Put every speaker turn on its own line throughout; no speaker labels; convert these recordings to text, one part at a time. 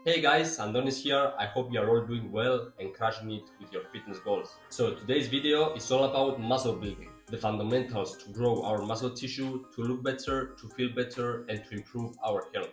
Hey guys, Andonis here. I hope you are all doing well and crushing it with your fitness goals. So today's video is all about muscle building, the fundamentals to grow our muscle tissue, to look better, to feel better, and to improve our health.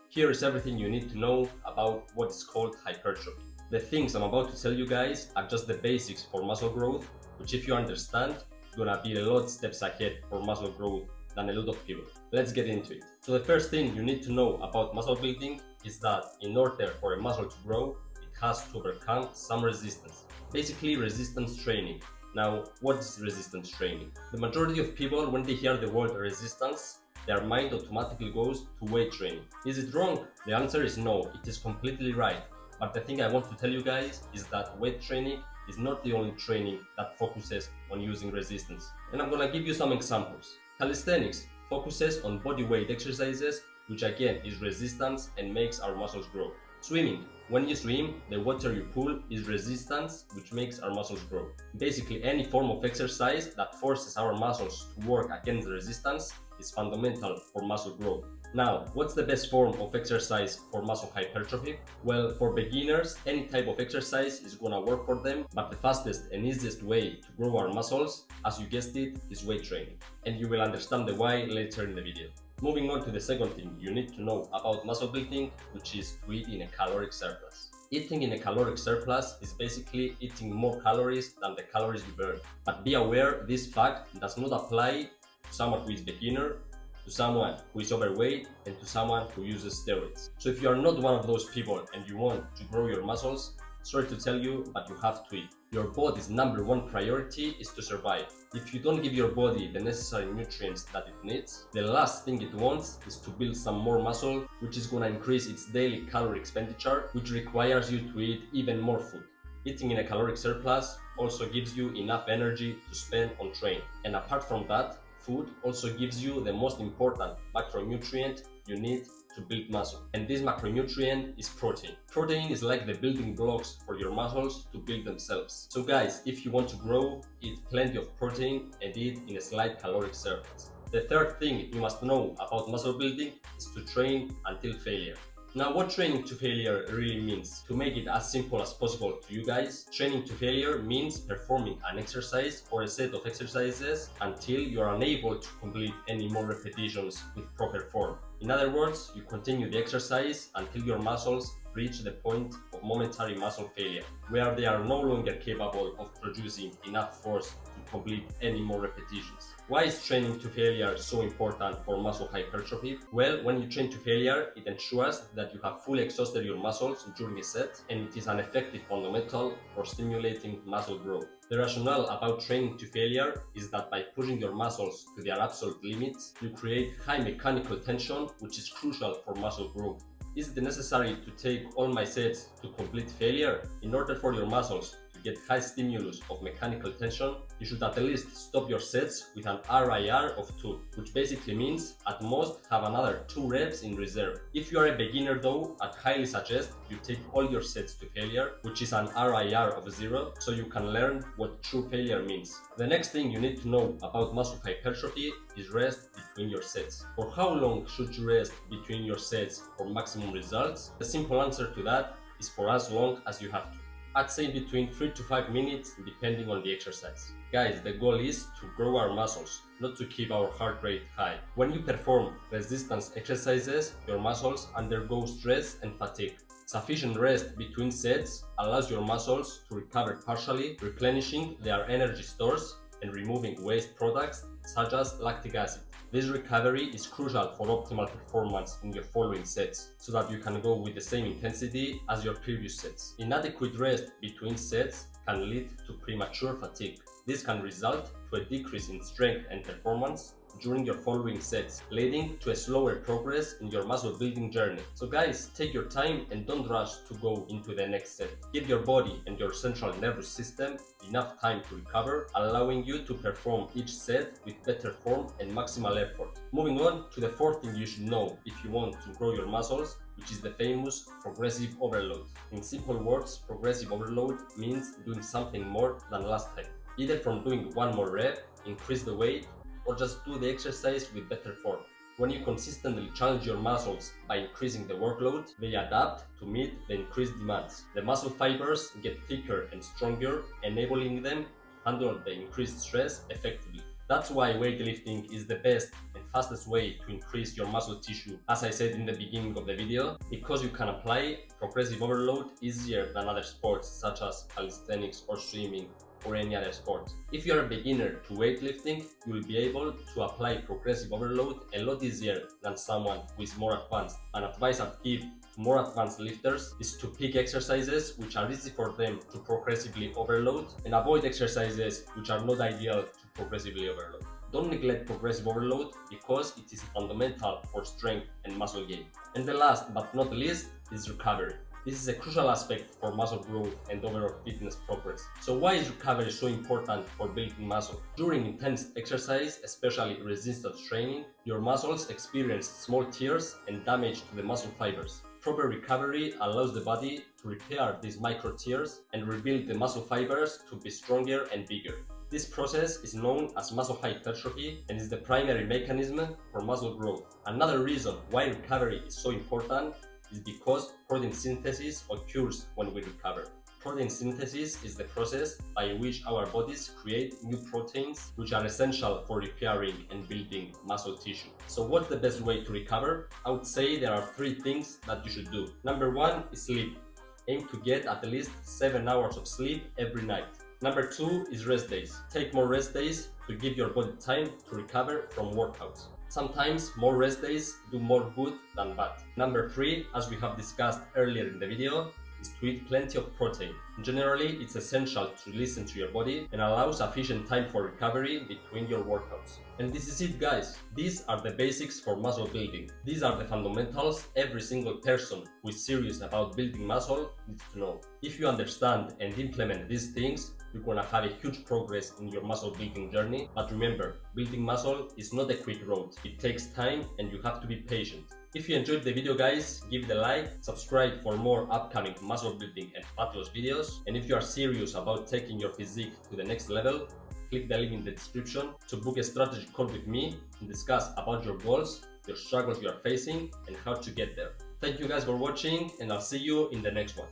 Here is everything you need to know about what is called hypertrophy. The things I'm about to tell you guys are just the basics for muscle growth, which if you understand, you're gonna be a lot steps ahead for muscle growth than a lot of people. Let's get into it. So the first thing you need to know about muscle building is that in order for a muscle to grow, it has to overcome some resistance. Basically resistance training. Now, what is resistance training? The majority of people, when they hear the word resistance, their mind automatically goes to weight training. Is it wrong? The answer is no, it is completely right. But the thing I want to tell you guys is that weight training is not the only training that focuses on using resistance. And I'm gonna give you some examples. Calisthenics focuses on body weight exercises, which again is resistance and makes our muscles grow. Swimming. When you swim, the water you pull is resistance, which makes our muscles grow. Basically, any form of exercise that forces our muscles to work against resistance is fundamental for muscle growth. Now, what's the best form of exercise for muscle hypertrophy? Well, for beginners, any type of exercise is gonna work for them, but the fastest and easiest way to grow our muscles, as you guessed it, is weight training. And you will understand the why later in the video. Moving on to the second thing you need to know about muscle building, which is to eat in a caloric surplus. Eating in a caloric surplus is basically eating more calories than the calories you burn. But be aware, this fact does not apply to someone who is beginner, to someone who is overweight, and to someone who uses steroids. So if you are not one of those people and you want to grow your muscles, sorry to tell you, but you have to eat. Your body's number one priority is to survive. If you don't give your body the necessary nutrients that it needs, the last thing it wants is to build some more muscle, which is gonna increase its daily calorie expenditure, which requires you to eat even more food. Eating in a caloric surplus also gives you enough energy to spend on training. And apart from that, food also gives you the most important macronutrient you need to build muscle. And this macronutrient is protein. Protein is like the building blocks for your muscles to build themselves. So guys, if you want to grow, eat plenty of protein and eat in a slight caloric surplus. The third thing you must know about muscle building is to train until failure. Now, what training to failure really means? To make it as simple as possible to you guys, training to failure means performing an exercise or a set of exercises until you are unable to complete any more repetitions with proper form. In other words, you continue the exercise until your muscles reach the point of momentary muscle failure, where they are no longer capable of producing enough force to complete any more repetitions. Why is training to failure so important for muscle hypertrophy? Well, when you train to failure, it ensures that you have fully exhausted your muscles during a set, and it is an effective fundamental for stimulating muscle growth. The rationale about training to failure is that by pushing your muscles to their absolute limits, you create high mechanical tension, which is crucial for muscle growth. Is it necessary to take all my sets to complete failure? In order for your muscles to get high stimulus of mechanical tension, you should at least stop your sets with an RIR of 2, which basically means at most have another 2 reps in reserve. If you are a beginner though, I'd highly suggest you take all your sets to failure, which is an RIR of 0, so you can learn what true failure means. The next thing you need to know about muscle hypertrophy is rest between your sets. For how long should you rest between your sets for maximum results? The simple answer to that is for as long as you have to. I'd say between 3 to 5 minutes depending on the exercise. Guys, the goal is to grow our muscles, not to keep our heart rate high. When you perform resistance exercises, your muscles undergo stress and fatigue. Sufficient rest between sets allows your muscles to recover partially, replenishing their energy stores and removing waste products such as lactic acid. This recovery is crucial for optimal performance in your following sets, so that you can go with the same intensity as your previous sets. Inadequate rest between sets can lead to premature fatigue. This can result to a decrease in strength and performance during your following sets, leading to a slower progress in your muscle building journey. So guys, take your time and don't rush to go into the next set. Give your body and your central nervous system enough time to recover, allowing you to perform each set with better form and maximal effort. Moving on to the fourth thing you should know if you want to grow your muscles, which is the famous progressive overload. In simple words, progressive overload means doing something more than last time. Either from doing one more rep, increase the weight, or just do the exercise with better form. When you consistently challenge your muscles by increasing the workload, they adapt to meet the increased demands. The muscle fibers get thicker and stronger, enabling them to handle the increased stress effectively. That's why weightlifting is the best and fastest way to increase your muscle tissue, as I said in the beginning of the video, because you can apply progressive overload easier than other sports such as calisthenics or swimming or any other sport. If you are a beginner to weightlifting, you will be able to apply progressive overload a lot easier than someone who is more advanced. An advice I'd give to more advanced lifters is to pick exercises which are easy for them to progressively overload and avoid exercises which are not ideal to progressively overload. Don't neglect progressive overload because it is fundamental for strength and muscle gain. And the last but not least is recovery. This is a crucial aspect for muscle growth and overall fitness progress. So why is recovery so important for building muscle? During intense exercise, especially resistance training, your muscles experience small tears and damage to the muscle fibers. Proper recovery allows the body to repair these micro tears and rebuild the muscle fibers to be stronger and bigger. This process is known as muscle hypertrophy and is the primary mechanism for muscle growth. Another reason why recovery is so important is because protein synthesis occurs when we recover. Protein synthesis is the process by which our bodies create new proteins which are essential for repairing and building muscle tissue. So what's the best way to recover? I would say there are 3 things that you should do. Number 1 is sleep. Aim to get at least 7 hours of sleep every night. Number 2 is rest days. Take more rest days to give your body time to recover from workouts. Sometimes more rest days do more good than bad. Number 3, as we have discussed earlier in the video, is to eat plenty of protein. Generally, it's essential to listen to your body and allow sufficient time for recovery between your workouts. And this is it, guys. These are the basics for muscle building. These are the fundamentals every single person who is serious about building muscle needs to know. If you understand and implement these things, you're gonna have a huge progress in your muscle building journey. But remember, building muscle is not a quick road. It takes time and you have to be patient. If you enjoyed the video, guys, give it a like, subscribe for more upcoming muscle building and fat loss videos. And if you are serious about taking your physique to the next level, click the link in the description to book a strategy call with me and discuss about your goals, your struggles you are facing, and how to get there. Thank you guys for watching, and I'll see you in the next one.